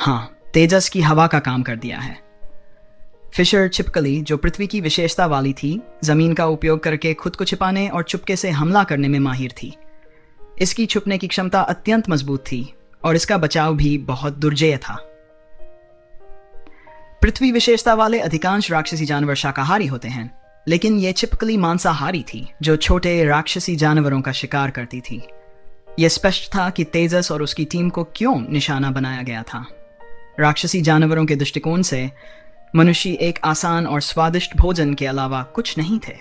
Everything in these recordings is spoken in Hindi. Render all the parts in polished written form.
हाँ, तेजस की हवा का काम कर दिया है। फिशर छिपकली, जो पृथ्वी की विशेषता वाली थी, जमीन का उपयोग करके खुद को छिपाने और चुपके से हमला करने में माहिर थी। इसकी छुपने की क्षमता अत्यंत मजबूत थी और इसका बचाव भी बहुत दुर्जेय था। पृथ्वी विशेषता वाले अधिकांश राक्षसी जानवर शाकाहारी होते हैं, लेकिन यह छिपकली मांसाहारी थी, जो छोटे राक्षसी जानवरों का शिकार करती थी। यह स्पष्ट था कि तेजस और उसकी टीम को क्यों निशाना बनाया गया था। राक्षसी जानवरों के दृष्टिकोण से मनुष्य एक आसान और स्वादिष्ट भोजन के अलावा कुछ नहीं थे,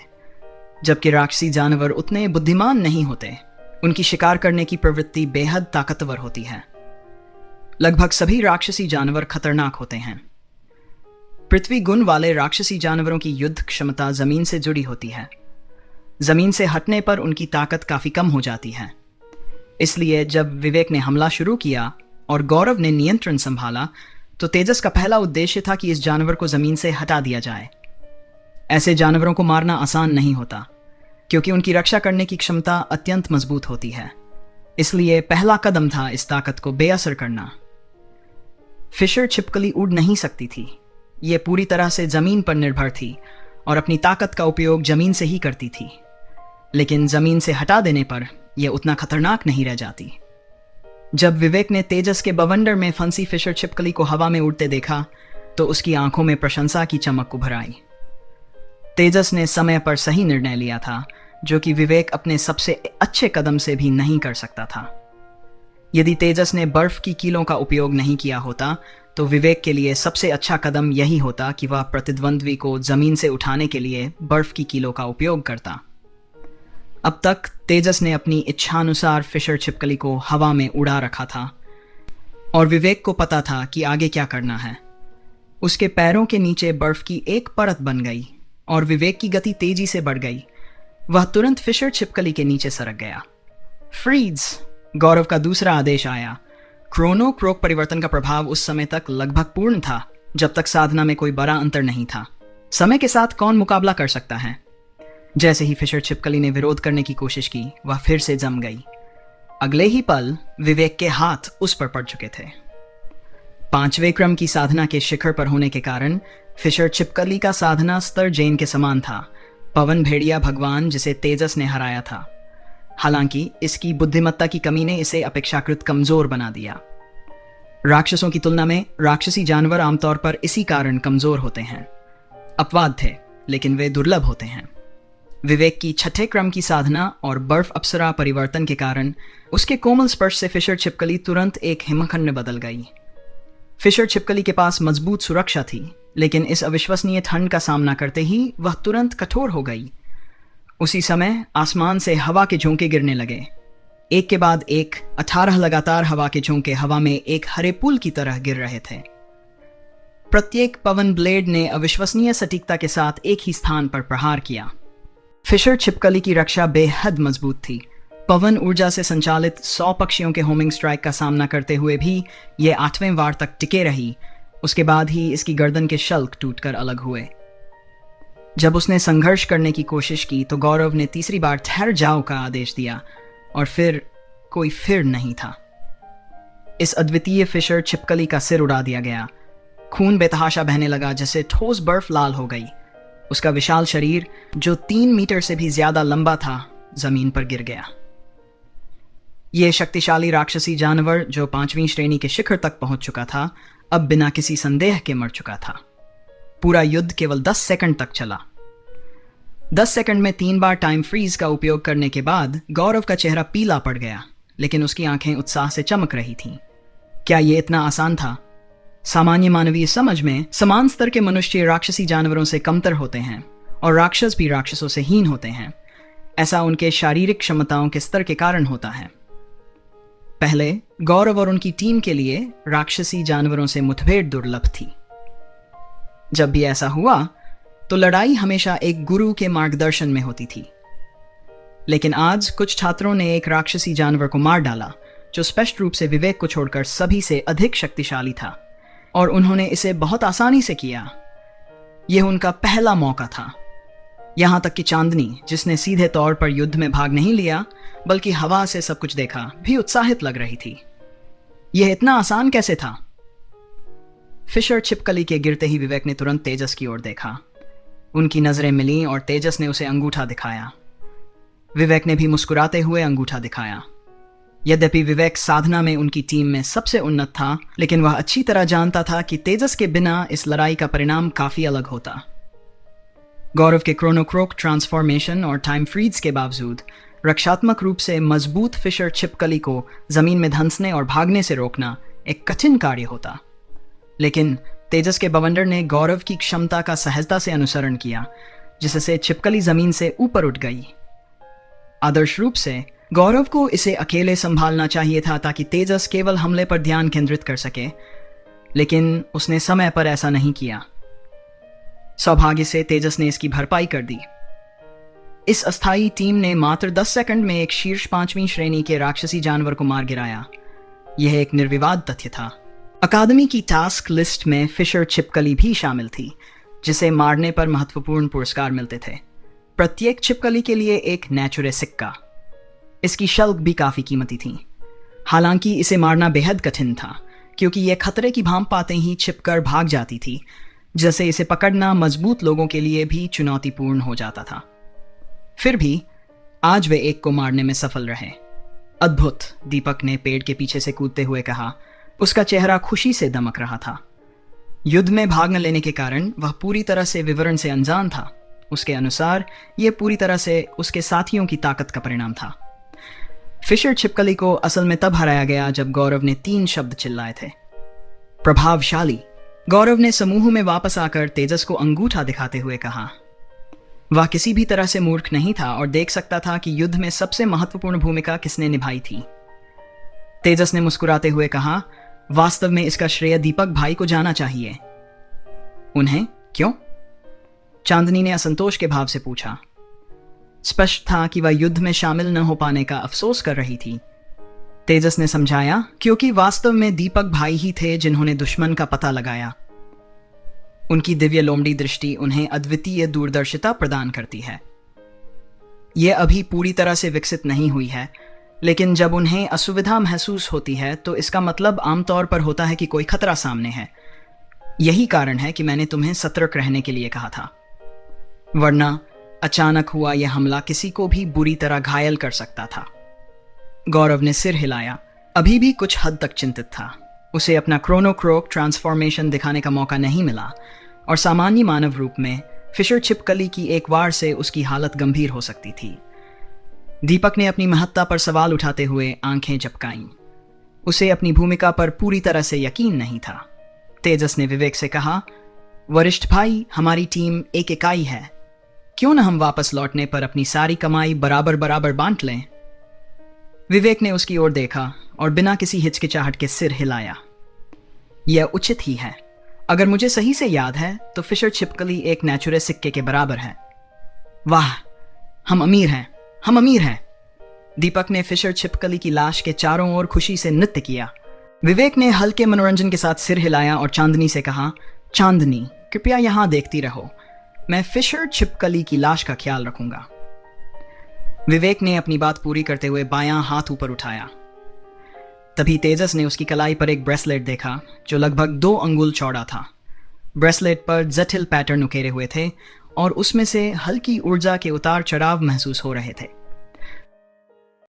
जबकि राक्षसी जानवर उतने बुद्धिमान नहीं होते। उनकी शिकार करने की प्रवृत्ति बेहद ताकतवर होती है। लगभग सभी राक्षसी जानवर खतरनाक होते हैं। पृथ्वी गुण वाले राक्षसी जानवरों की युद्ध क्षमता जमीन से जुड़ी होती है। जमीन से हटने पर उनकी ताकत काफी कम हो जाती है। इसलिए जब विवेक ने हमला शुरू किया और गौरव ने नियंत्रण संभाला, तो तेजस का पहला उद्देश्य था कि इस जानवर को जमीन से हटा दिया जाए। ऐसे जानवरों को मारना आसान नहीं होता, क्योंकि उनकी रक्षा करने की क्षमता अत्यंत मजबूत होती है। इसलिए पहला कदम था इस ताकत को बेअसर करना। फिशर छिपकली उड़ नहीं सकती थी। यह पूरी तरह से जमीन पर निर्भर थी और अपनी ताकत का उपयोग जमीन से ही करती थी। लेकिन जमीन से हटा देने पर यह उतना खतरनाक नहीं रह जाती। जब विवेक ने तेजस के बवंडर में फंसी फिशर छिपकली को हवा में उड़ते देखा, तो उसकी आंखों में प्रशंसा की चमक उभर आई। तेजस ने समय पर सही निर्णय लिया था, जो कि विवेक अपने सबसे अच्छे कदम से भी नहीं कर सकता था। यदि तेजस ने बर्फ की कीलों का उपयोग नहीं किया होता, तो विवेक के लिए सबसे अच्छा कदम यही होता कि वह प्रतिद्वंद्वी को जमीन से उठाने के लिए बर्फ की कीलों का उपयोग करता। अब तक तेजस ने अपनी इच्छानुसार फिशर छिपकली को हवा में उड़ा रखा था और विवेक को पता था कि आगे क्या करना है। उसके पैरों के नीचे बर्फ की एक परत बन गई और विवेक की गति तेजी से बढ़ गई। वह तुरंत फिशर छिपकली के नीचे सरक गया। फ्रीज! गौरव का दूसरा आदेश आया। क्रोनो क्रोक परिवर्तन का प्रभाव उस समय तक लगभग पूर्ण था, जब तक साधना में कोई बड़ा अंतर नहीं था। समय के साथ कौन मुकाबला कर सकता है? जैसे ही फिशर छिपकली ने विरोध करने की कोशिश की, वह फिर से जम गई। अगले ही पल विवेक के हाथ उस पर पड़ चुके थे। 5वें क्रम की साधना के शिखर पर होने के कारण फिशर छिपकली का साधना स्तर जैन के समान था, पवन भेड़िया भगवान जिसे तेजस ने हराया था। हालांकि इसकी बुद्धिमत्ता की कमी ने इसे अपेक्षाकृत कमजोर बना दिया। राक्षसों की तुलना में राक्षसी जानवर आमतौर पर इसी कारण कमजोर होते हैं। अपवाद थे, लेकिन वे दुर्लभ होते हैं। विवेक की 6ठे क्रम की साधना और बर्फ अप्सरा परिवर्तन के कारण उसके कोमल स्पर्श से फिशर छिपकली तुरंत एक हिमखंड में बदल गई। फिशर छिपकली के पास मजबूत सुरक्षा थी, लेकिन इस अविश्वसनीय ठंड का सामना करते ही वह तुरंत कठोर हो गई। उसी समय आसमान से हवा के झोंके गिरने लगे। एक के बाद एक 18 लगातार हवा के झोंके हवा में एक हरे पुल की तरह गिर रहे थे। प्रत्येक पवन ब्लेड ने अविश्वसनीय सटीकता के साथ एक ही स्थान पर प्रहार किया। फिशर छिपकली की रक्षा बेहद मजबूत थी। पवन ऊर्जा से संचालित 100 पक्षियों के होमिंग स्ट्राइक का सामना करते हुए भी ये 8वें वार तक टिके रही। उसके बाद ही इसकी गर्दन के शल्क टूटकर अलग हुए। जब उसने संघर्ष करने की कोशिश की, तो गौरव ने तीसरी बार ठहर जाओ का आदेश दिया, और फिर कोई फिर नहीं था। इस अद्वितीय फिशर छिपकली का सिर उड़ा दिया गया। खून बेतहाशा बहने लगा, जैसे ठोस बर्फ लाल हो गई। उसका विशाल शरीर, जो 3 मीटर से भी ज्यादा लंबा था, जमीन पर गिर गया। यह शक्तिशाली राक्षसी जानवर, जो 5वीं श्रेणी के शिखर तक पहुंच चुका था, अब बिना किसी संदेह के मर चुका था। पूरा युद्ध केवल 10 सेकंड तक चला। 10 सेकंड में 3 बार टाइम फ्रीज का उपयोग करने के बाद गौरव का चेहरा पीला पड़ गया, लेकिन उसकी आंखें उत्साह से चमक रही थीं। क्या यह इतना आसान था? सामान्य मानवीय समझ में समान स्तर के मनुष्य राक्षसी जानवरों से कमतर होते हैं, और राक्षस भी राक्षसों से हीन होते हैं। ऐसा उनके शारीरिक क्षमताओं के स्तर के कारण होता है। पहले गौरव और उनकी टीम के लिए राक्षसी जानवरों से मुठभेड़ दुर्लभ थी। जब भी ऐसा हुआ, तो लड़ाई हमेशा एक गुरु के मार्गदर्शन में होती थी। लेकिन आज कुछ छात्रों ने एक राक्षसी जानवर को मार डाला, जो स्पष्ट रूप से विवेक को छोड़कर सभी से अधिक शक्तिशाली था, और उन्होंने इसे बहुत आसानी से किया। यह उनका पहला मौका था। यहां तक कि चांदनी, जिसने सीधे तौर पर युद्ध में भाग नहीं लिया बल्कि हवा से सब कुछ देखा, भी उत्साहित लग रही थी। यह इतना आसान कैसे था? फिशर छिपकली के गिरते ही विवेक ने तुरंत तेजस की ओर देखा। उनकी नजरें मिलीं और तेजस ने उसे अंगूठा दिखाया। विवेक ने भी मुस्कुराते हुए अंगूठा दिखाया। यद्यपि विवेक साधना में उनकी टीम में सबसे उन्नत था, लेकिन वह अच्छी तरह जानता था कि तेजस के बिना इस लड़ाई का परिणाम काफी अलग होता। गौरव के क्रोनोक्रोक ट्रांसफॉर्मेशन और टाइम फ्रीज के बावजूद रक्षात्मक रूप से मजबूत फिशर छिपकली को जमीन में धंसने और भागने से रोकना एक कठिन कार्य होता। लेकिन तेजस के बवंडर ने गौरव की क्षमता का सहजता से अनुसरण किया, जिससे छिपकली जमीन से ऊपर उठ गई। आदर्श रूप से गौरव को इसे अकेले संभालना चाहिए था ताकि तेजस केवल हमले पर ध्यान केंद्रित कर सके, लेकिन उसने समय पर ऐसा नहीं किया। सौभाग्य से तेजस ने इसकी भरपाई कर दी। इस अस्थायी टीम ने मात्र 10 सेकंड में एक शीर्ष 5वीं श्रेणी के राक्षसी जानवर को मार गिराया। यह एक निर्विवाद तथ्य था। अकादमी की टास्क लिस्ट में फिशर छिपकली भी शामिल थी, जिसे मारने पर महत्वपूर्ण पुरस्कार मिलते थे। प्रत्येक छिपकली के लिए एक नेचुरे सिक्का। इसकी शल्क भी काफी कीमती थी। हालांकि इसे मारना बेहद कठिन था, क्योंकि यह खतरे की भांप पाते ही छिपकर भाग जाती थी, जैसे इसे पकड़ना मजबूत लोगों के लिए भी चुनौतीपूर्ण हो जाता था। फिर भी आज वे एक को मारने में सफल रहे। अद्भुत, दीपक ने पेड़ के पीछे से कूदते हुए कहा। उसका चेहरा खुशी से दमक रहा था। युद्ध में भाग न लेने के कारण वह पूरी तरह से विवरण से अनजान था। उसके अनुसार यह पूरी तरह से उसके साथियों की ताकत का परिणाम था। फिशर छिपकली को असल में तब हराया गया जब गौरव ने 3 शब्द चिल्लाए थे। प्रभावशाली। गौरव ने समूह में वापस आकर तेजस को अंगूठा दिखाते हुए कहा। वह किसी भी तरह से मूर्ख नहीं था और देख सकता था कि युद्ध में सबसे महत्वपूर्ण भूमिका किसने निभाई थी। तेजस ने मुस्कुराते हुए कहा, वास्तव में इसका श्रेय दीपक भाई को जाना चाहिए। उन्हें क्यों? चांदनी ने असंतोष के भाव से पूछा। स्पष्ट था कि वह युद्ध में शामिल न हो पाने का अफसोस कर रही थी। तेजस ने समझाया, क्योंकि वास्तव में दीपक भाई ही थे जिन्होंने दुश्मन का पता लगाया। उनकी दिव्य लोमड़ी दृष्टि उन्हें अद्वितीय दूरदर्शिता प्रदान करती है। यह अभी पूरी तरह से विकसित नहीं हुई है, लेकिन जब उन्हें असुविधा महसूस होती है तो इसका मतलब आमतौर पर होता है कि कोई खतरा सामने है। यही कारण है कि मैंने तुम्हें सतर्क रहने के लिए कहा था, वरना अचानक हुआ यह हमला किसी को भी बुरी तरह घायल कर सकता था। गौरव ने सिर हिलाया, अभी भी कुछ हद तक चिंतित था। उसे अपना क्रोनोक्रोक ट्रांसफॉर्मेशन दिखाने का मौका नहीं मिला और सामान्य मानव रूप में फिशर छिपकली की एक वार से उसकी हालत गंभीर हो सकती थी। दीपक ने अपनी महत्ता पर सवाल उठाते हुए आंखें झपकाईं। उसे अपनी भूमिका पर पूरी तरह से यकीन नहीं था। तेजस ने विवेक से कहा, वरिष्ठ भाई, हमारी टीम एक इकाई है। क्यों न हम वापस लौटने पर अपनी सारी कमाई बराबर बराबर बांट लें? विवेक ने उसकी ओर देखा और बिना किसी हिचकिचाहट के सिर हिलाया। यह उचित ही है। अगर मुझे सही से याद है तो फिशर छिपकली एक नेचुरे सिक्के के बराबर है। वाह, हम अमीर हैं, हम अमीर हैं। दीपक ने फिशर छिपकली की लाश के चारों ओर खुशी से नृत्य किया। विवेक ने हल्के मनोरंजन के साथ सिर हिलाया और चांदनी से कहा, चांदनी, कृपया यहां देखती रहो। मैं फिशर छिपकली की लाश का ख्याल रखूंगा। विवेक ने अपनी बात पूरी करते हुए बायां हाथ ऊपर उठाया। तभी तेजस ने उसकी कलाई पर एक ब्रेसलेट देखा जो लगभग 2 अंगुल चौड़ा था। ब्रेसलेट पर जटिल पैटर्न उकेरे हुए थे और उसमें से हल्की ऊर्जा के उतार चढ़ाव महसूस हो रहे थे।